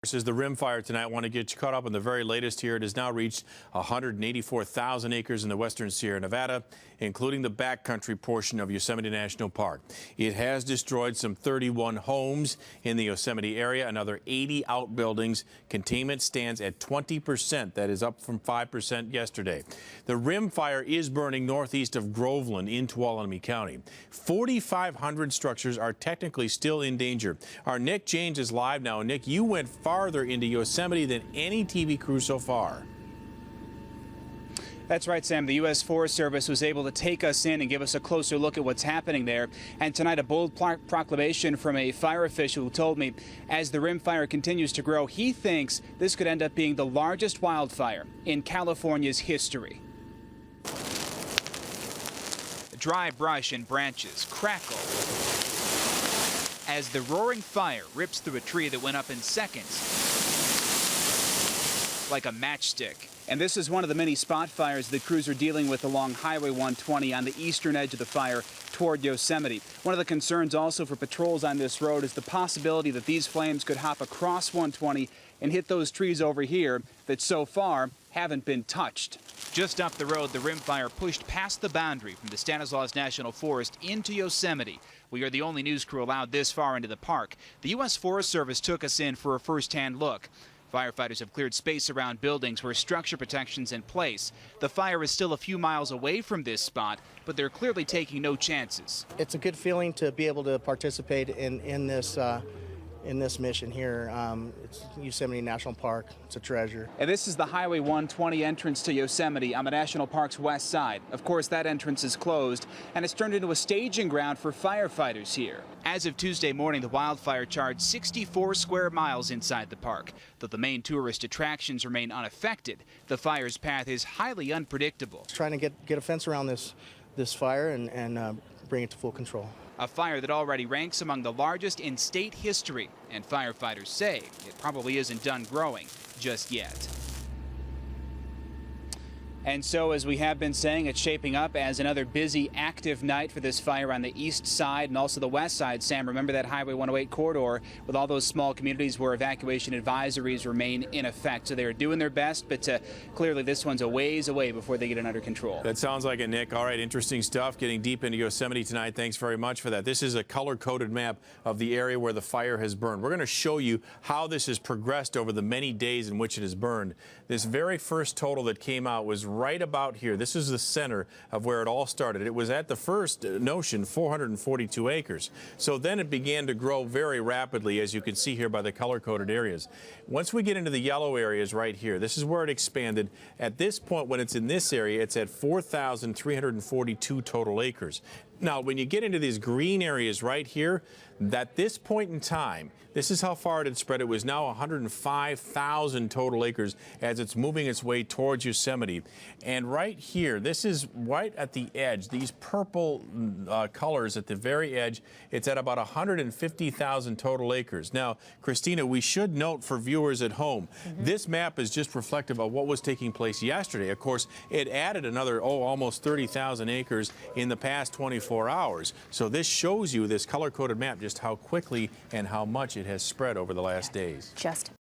This is the Rim Fire tonight. I want to get you caught up on the very latest here. It has now reached 184,000 acres in the western Sierra Nevada, including the backcountry portion of Yosemite National Park. It has destroyed some 31 homes in the Yosemite area, another 80 outbuildings. Containment stands at 20%. That is up from 5% yesterday. The Rim Fire is burning northeast of Groveland in Tuolumne County. 4,500 structures are technically still in danger. Our Nick James is live now. Nick, you went farther into Yosemite than any TV crew so far. That's right, Sam. The U.S. Forest Service was able to take us in and give us a closer look at what's happening there. And tonight, a bold proclamation from a fire official who told me as the Rim Fire continues to grow, he thinks this could end up being the largest wildfire in California's history. Dry brush and branches crackle as the roaring fire rips through a tree that went up in seconds like a matchstick. And this is one of the many spot fires that crews are dealing with along Highway 120 on the eastern edge of the fire toward Yosemite. One of the concerns also for patrols on this road is the possibility that these flames could hop across 120 and hit those trees over here that so far haven't been touched. Just up the road, the Rim Fire pushed past the boundary from the Stanislaus National Forest into Yosemite. We are the only news crew allowed this far into the park. The U.S. Forest Service took us in for a first-hand look. Firefighters have cleared space around buildings where structure protection's in place. The fire is still a few miles away from this spot, but they're clearly taking no chances. It's a good feeling to be able to participate in this mission here. It's Yosemite National Park. It's a treasure. And this is the Highway 120 entrance to Yosemite on the national park's west side. Of course, that entrance is closed, and it's turned into a staging ground for firefighters here. As of Tuesday morning, the wildfire charged 64 square miles inside the park. Though the main tourist attractions remain unaffected, the fire's path is highly unpredictable. Trying to get a fence around this fire and bring it to full control. A fire that already ranks among the largest in state history, and firefighters say it probably isn't done growing just yet. And so, as we have been saying, it's shaping up as another busy, active night for this fire on the east side and also the west side. Sam, remember that Highway 108 corridor with all those small communities where evacuation advisories remain in effect. So they're doing their best, but clearly this one's a ways away before they get it under control. That sounds like it, Nick. All right, interesting stuff. Getting deep into Yosemite tonight. Thanks very much for that. This is a color-coded map of the area where the fire has burned. We're going to show you how this has progressed over the many days in which it has burned. This very first total that came out was right about here. This is the center of where it all started. It was at the first notion 442 acres. So then it began to grow very rapidly, as you can see here by the color-coded areas. Once we get into the yellow areas right here, this is where it expanded. At this point, when it's in this area, it's at 4,342 total acres. Now, when you get into these green areas right here, at this point in time, this is how far it had spread. It was now 105,000 total acres as it's moving its way towards Yosemite. And right here, this is right at the edge, these purple colors at the very edge, it's at about 150,000 total acres. Now, Christina, we should note for viewers at home, this map is just reflective of what was taking place yesterday. Of course, it added another, almost 30,000 acres in the past 24 hours. So this shows you, this color-coded map, just how quickly and how much it has spread over the last days.